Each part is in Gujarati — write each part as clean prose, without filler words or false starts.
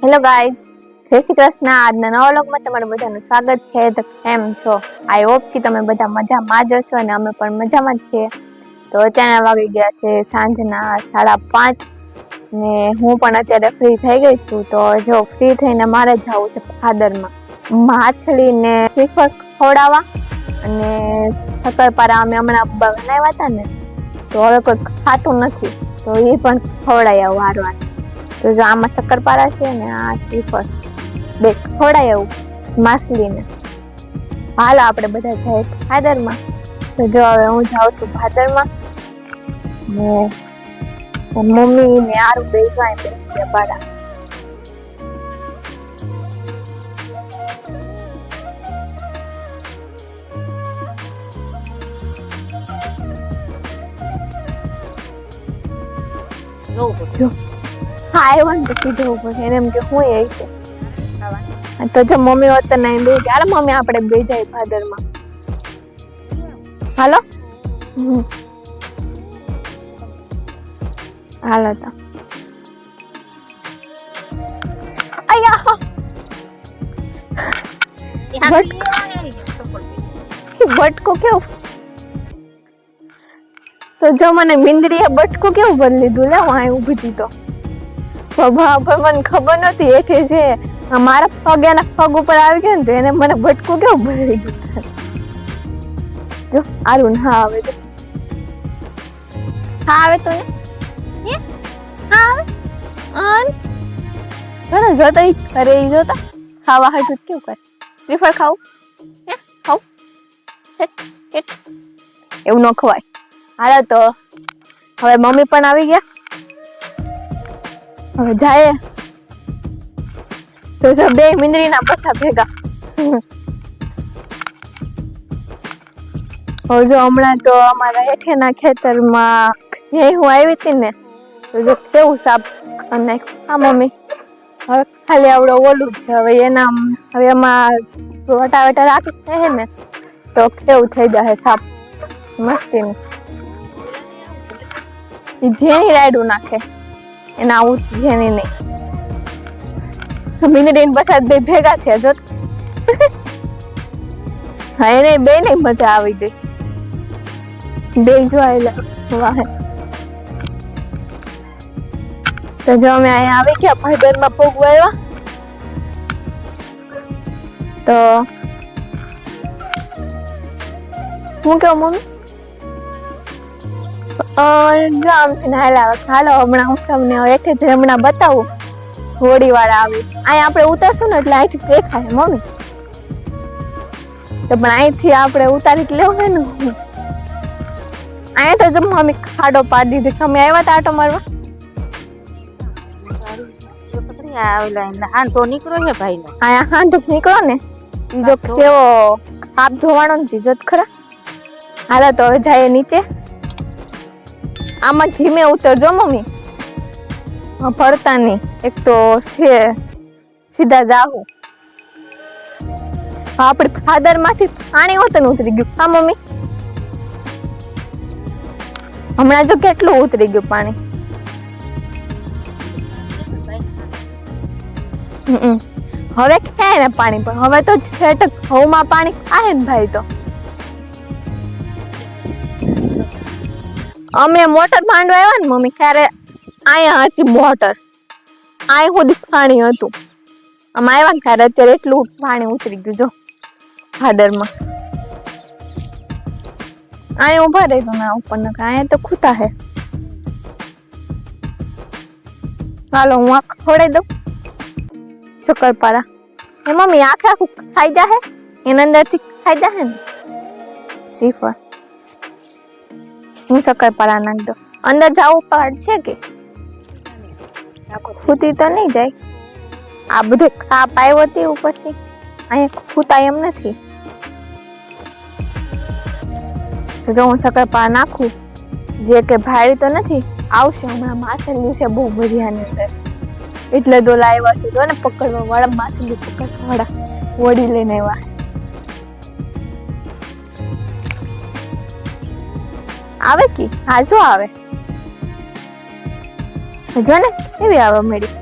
હેલો ગાઈઝ, જય શ્રી કૃષ્ણ. આજના નવા વ્લોગમાં તમારું બધાનું સ્વાગત છે. તો કેમ છો? આઈ હોપ કે તમે બધા મજામાં જ હશો અને અમે પણ મજામાં જ છીએ. તો અત્યારના વાગી ગયા છે સાંજના 5:30 ને હું પણ અત્યારે ફ્રી થઈ ગઈ છું. તો જો ફ્રી થઈને મારે જવું છે ભાદરમાં માછલી ને શ્રીફળ ખવડાવવા અને શક્કરપારા અમે હમણાં બનાવ્યા હતા ને, તો હવે કોઈ ખાતું નથી તો એ પણ ખવડાવી આવું હારવાર. તો જો આમાં શક્કરપારા છે ને આ શ્રીફળ બે ખવડાય એવું માછલીને. હાલો આપણે બધા જાય ભાદરમાં. તો જો હવે હું જાઉં છું ભાદરમાં ને મમ્મી ને આરું બે જાય બે પાડા. જો હા આવ્યો ને તો સીધો ઉભો છે એને એમ કે હું એ છે. તો જો મમ્મી હોત તો નહીં બે હાલો મમ્મી આપણે બે જાય ભાદરમાં. હાલો હાલો તો અયા બટકું કેવું. તો જો મને મીંદડીએ બટકું કેવું ભરી લીધું. લે હું અહીં ઊભી હતી તો મને ખબર નથી એઠે છે મારા પગ એના પગ ઉપર આવી ગયો ને તો એને મને બટકું કેવું ભરી લીધું. જો આરું હા આવે તો હા આવે તો ને હા આવે જોતા અરે જોતા ખાવા હાટું કેવું કરે. શ્રીફળ ખાવું ખાવું એવું ન ખવાય. હાલો તો હવે મમ્મી પણ આવી ગયા. હવે જાય તો જો બે મીંદડીના પસા ભેગા. હવે જો હમણાં તો અમારા હેઠેના ખેતરમાં હું આવી હતી ને તો જો કેવું સાફ કરી નાખ્યું. હા મમ્મી હવે ખાલી આવડો ઓલું છે. હવે એના હવે એમાં વટાવટા રાખી છે ને તો કેવું થઈ જાય સાફ મસ્તીનું. જેની રાયડું નાખે એના આવું જેની નહીં. મીંદડી ને પસાદ બે ભેગા થયા જો. હા એને બે ને મજા આવી ગઈ. બે જોયેલા વાહે. તો જો અમે અહીંયા આવી ગયા ભાદરમાં ભોગવા આવ્યા. તો હું કેવું મમ્મી હાલો હમણાં હું તમને એઠે જ હમણાં બતાવું. હોળી વાળા આવી અહીંયા આપણે ઉતરશું ને એટલે અહીંથી દેખાય મમ્મી. તો પણ અહીંથી આપણે ઉતારી લેવું હે ને. અહીંયા તો જો મમ્મી ખાડો પાડી દીધી. તમે આવ્યા હતા આટો મારવા? હાંધો નીકળો છે ભાઈ નો. અહીંયા હાંધો નીકળો ને બીજો કેવો હાથ ધોવાનો ને બીજો ખરા. હાલો તો હવે જાય નીચે. આમાં ધીમે ઉતરજો મમ્મી પડતા નહીં. એક તો છે સીધા જાવું. આપણે ફાદર માંથી પાણી હોત ને ઉતરી ગયું. હા મમ્મી હમણાં જો કેટલું ઉતરી ગયું પાણી. હવે ક્યાંય ને પાણી પણ હવે તો છેટક ઘઉંમાં પાણી ખાય ને ભાઈ. તો અમે મોટર માંડવા આવ્યા ને મમ્મી ત્યારે અહીંયા હતી મોટર. અહીં સુધી પાણી હતું. અમે આવ્યા ને ત્યારે અત્યારે એટલું પાણી ઉતરી ગયું જો ભાદરમાં. અહીંયા ઉભા રહી તો ના ઉપર ના અહીંયા તો ખૂતા હે. હાલો હું આ ખવડાવી દઉં શક્કરપારા. એ મમ્મી આખે આખું ખાઈ જાહે એના અંદર થી ખાઈ જાહે ને શ્રીફળ. હું શક્કરપારા નાખ દઉં. અંદર જવું પડશે કે ખૂતી તો નહીં જાય. આ બધું કાપ આવ્યો હતી ઉપરથી. અહીંયા ખૂતા એમ નથી. તો જો હું શક્કરપારા નાખું. જે કે ભારી તો નથી. આવશે હમણાં માછલી છે બહુ બધી આની અંદર. એટલે તો લાવ્યા છે. જો ને પકડવા વાળા માછલી પકડવા વાળા વડી લઈને આવ્યા. આવે કે હા જો આવે જો ને એવી આવે મેળી.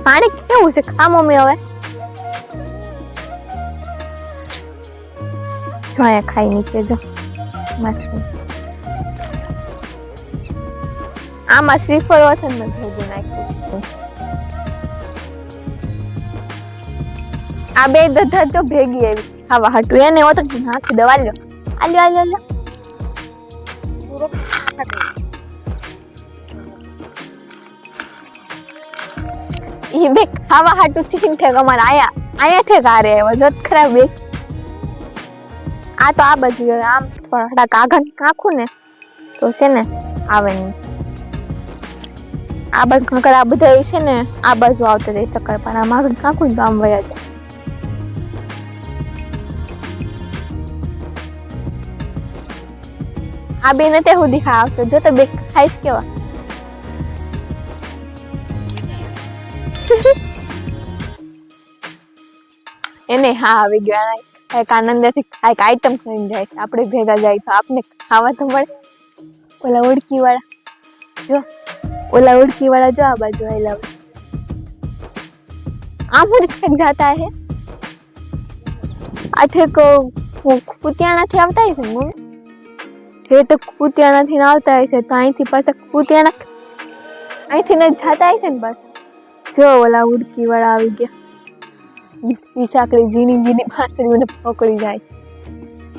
પાણી કેવું છે ખા મમ્મી હવે જો અહીંયા ખાઈ નીચે જો માછલી આમાં શ્રીફળ વસન માં ભેગું નાખ્યું આ બે દધા જો ભેગી આવી ખાવા હાટું એને હોત નાખી દવા લ્યો આલ્યો આલ્યો આલ્યો ઈ બે ખાવા હાટું ચીન ઠેક અમારા આયા ઠેક આ રે વજત ખરાબ બે આ તો આ બાજુ આમ થોડા કાગળ નાખું ને તો છે ને આવે નહીં આ બાજુ કાગળ આ બધા છે ને આ બાજુ આવતા રહી શકાય પણ આમ આગળ નાખું તો આમ વયા જાય આ બે ને તે સુધી ખાવતો જો તો બે ખાઈશ કેવા એને હા આવી ગયો એક આનંદથી એક આઈટમ કરીને જાય આપણે ભેગા જાય તો આપને ખાવા તો મળે ઓલા ઉડકી વાળા જો જો આ બાજુ આવેલા આમ હું જાતા હે આઠે કો કુતિયાણા થી આવતા હશે મમ્મી જે તો કુતિયાણા થી આવતા હશે તો અહીંથી પાછા કુતિયાણા અહીંથી ને જાતા હશે ને પાછા જો ઓલા ઉડકી વાળા આવી ગયા બિસાકડી ઝીણી માછલીઓને પકડી જાય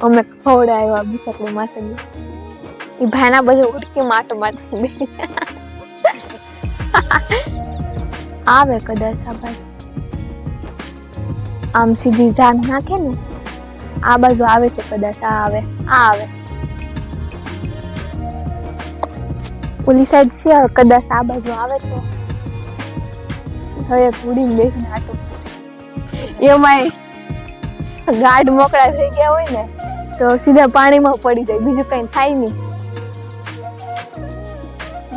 અમે ખવડાવ્યા બિસાકડી માછલી એ ભાઈના બધું ઉડકી માટમાં આવે કદાચ આ બાજુ આમ સીધી જાન નાખે ને આ બાજુ આવે છે કદાચ આ આવે ઓલી સાઈડ છે કદાચ આ બાજુ આવે તો હવે પૂડી બેસી નાખો એમાં ગાઢ મોકળા થઈ ગયા હોય ને તો સીધા પાણીમાં પડી જાય બીજું કઈ થાય નહીં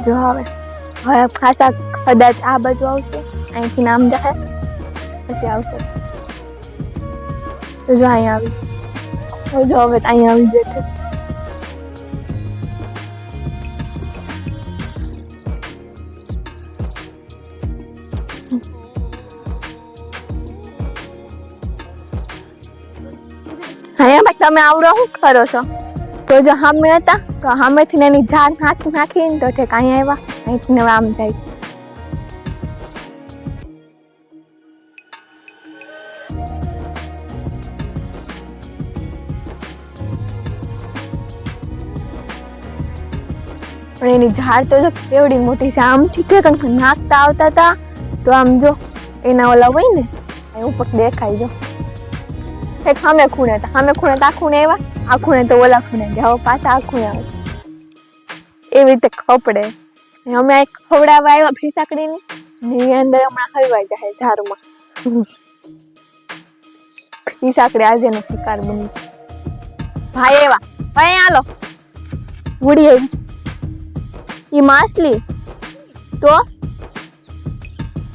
જો હવે ખાસા કદાચ આ બાજુ આવશે અહીંથી નામ જાય પછી આવશે તો જો અહીંયા આવી જો હવે અહીંયા આવી જશે અહીંયા તમે આવડો શું કરો છો તો જો સામે હતા તો સામેથી એની ઝાડ નાખીને તો ઠેક અહીંયા આવ્યા અહીંથી આમ જાય પણ એની ઝાડ તો જો કેવડી મોટી છે આમથી ઠેક નાખતા આવતા હતા તો આમ જો એના ઓલા હોય ને ઉપર દેખાય જો સામે ખૂણે આ ખૂણે આવ્યા આ ખૂણે તો ઓલા ખૂણે ગયા પાછા આ ખૂણે આવે એવી રીતે ખપડે અમે આ ખવડાવવા આવ્યા ભીસાકડીની ની અંદર હમણાં હલવાઈ જાય ઝાડમાં ભીસાકડી આજે નો શિકાર બની ભાઈ એવા ભાઈ આલો ઉડી આવી ઈ માછલી તો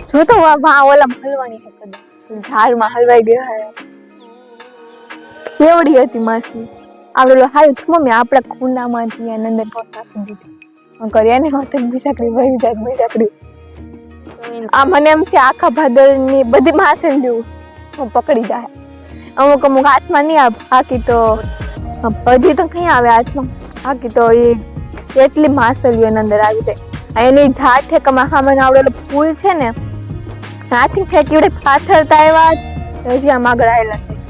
જો તો ઓલા હલવાની છે કદાચ ઝાડમાં હલવાઈ ગયા કેવડી હતી માછલી આપણે હાલ મમ્મી આપણા ખૂંડામાંથી અંદર નાખી દીધી કર્યા ને હોત બીસાકડી વહી જાય બીસાકડી આ મને એમ છે આખા ભાદરની બધી માછલીઓ પકડી જાય અમુક હાથમાં નહીં આવે બાકી તો બધી તો કઈ આવે હાથમાં બાકી તો એ એટલી માછલીઓ એની અંદર આવી જાય એની ઝાડ ઠેકામાં સામે આવડેલો ફૂલ છે ને હાથી ફેંકી વડે પાથરતા આવ્યા હજી આમ આગળ આવેલા છે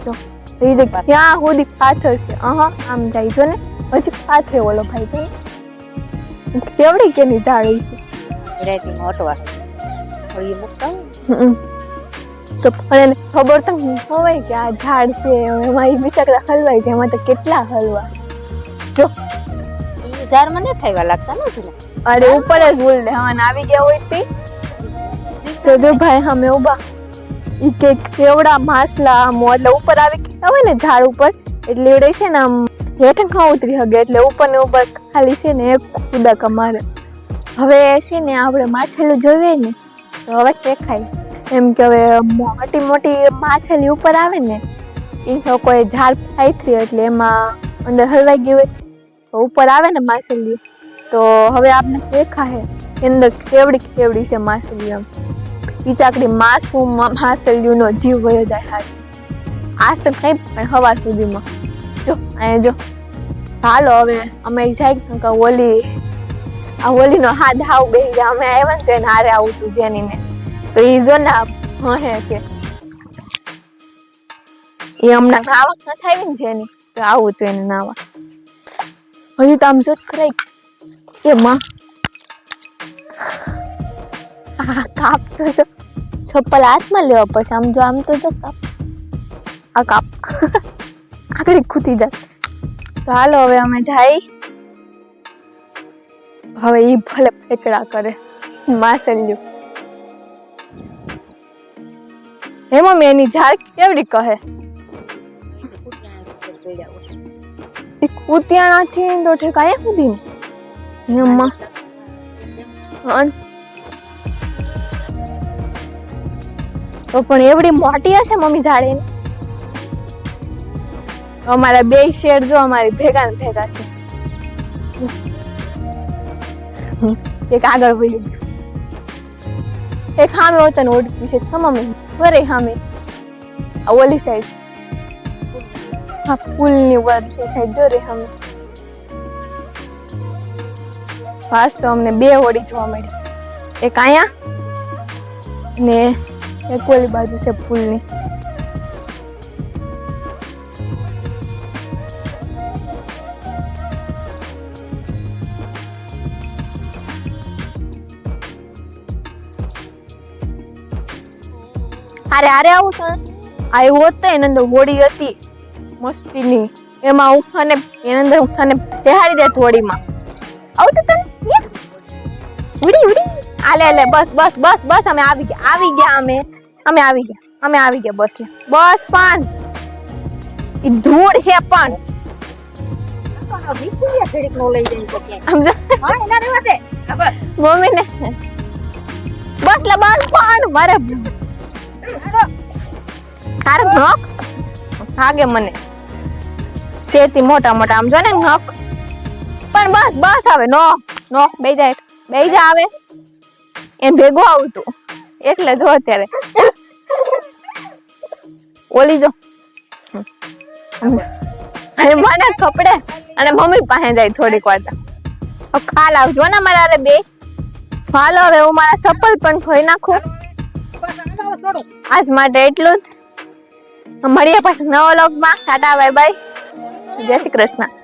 ક્યાં સુધી પાથર છે આમ જાય જો ને પછી પાથરે ઓલો ભાઈ તો કેવડી કેની ઝાડ છે તો એને ખબર તો હોય કે આ ઝાડ છે એમાં એ બિચારા હલવાય છે એમાં તો કેટલા હલવા જો ઝાડમાં નથી થવા લાગતા ને અરે ઉપર જ ઉલ હવાન આવી ગયા હોય તે તો જો ભાઈ અમે ઉભા ઈ કે કેવડા માછલા એટલે ઉપર આવી ગયા હોય ને ઝાડ ઉપર એટલે એવડે છે ને આમ હેઠ ન ઉતરી શકે એટલે ઉપર ને ઉપર ખાલી છે ને એક કુદા કમારે હવે છે ને આપણે માછલી જોઈએ ને તો હવે દેખાય એમ કે હવે મોટી માછલી ઉપર આવે ને એ તો કોઈ ઝાડ ફાઈથરી એટલે એમાં અંદર હલવાઈ ગયું હોય તો ઉપર આવે ને માછલી તો હવે આપણે દેખાય અંદર કેવડી છે માછલી એમ ચીચાકડી માસૂમ હાસલ્યુનો જીવ વયો જાય હાલ આજ તો કઈ પણ હવાર સુધીમાં જો અહીંયા જો હાલો હવે અમે જાય કે ઓલી આ હોલીનો હાથ હાવ બેહી ગયા અમે આવ્યા ને તો એને હારે આવું તું જેની ને તો એ જો ને હે કે એ હમણાં નાવા ન થાય ને જેની તો આવું તું એને નાવા હજી તો આમ જો કરાય એ માં કાપ તો જો ચપ્પલ હાથમાં લેવા પડશે આમ જો આમ તો જો કાપ આ કાપ આગળ ખૂતી જાય તો હાલો હવે અમે જાય હવે ઈ ભલે ફેકડા કરે માસલ્યું હે મમ્મી એની ઝાડ કેવડી કહે કુતિયાણાથી તો ઠેકાય સુધી એમાં તો પણ એવડી મોટી હશે મમ્મી ઝાડ એની અમારા બે શેડ જો અમારી ભેગા ને ભેગા છે એક આગળ વહી એક સામે હોતો ને ઓઢ પીછે મમ્મી વરે સામે ઓલી સાઈડ હા પુલની वर સાઈડ જો રે સામે પાસ તો અમને બે હોડી જોવા મળી એક અહીંયા ને એક ઓલી બાજુ છે પુલની અરે અરે આવું છે આ હોત તો એની અંદર હોડી હતી મસ્તીની એમાં ઉઠાને એની અંદર ઉઠાને બેહાડી દે હોડીમાં આવું તો તને ઉડી ઉડી આલે આલે બસ બસ બસ બસ અમે આવી ગયા અમે આવી ગયા બસ બસ પણ ઈ ધૂળ છે પણ મમ્મી ને બસ લે બસ પણ મારે હારે નખ હાગે મને તેથી મોટા મોટા આમ જો ને નખ પણ બસ બસ હવે નો બેઈ જા આવે એ ભેગો આવું તું એટલે જો અત્યારે ઓલી જો અને મને કપડે અને મમ્મી પાસે જાય થોડીક વાર ખાલ આવજો ને મારા અરે બે હાલો હવે હું મારા ચપ્પલ પણ ધોઈ નાખું આજ માટે એટલું જ મળીએ પાછું નવા વ્લોગમાં ટાટા બાય બાય જય શ્રી કૃષ્ણ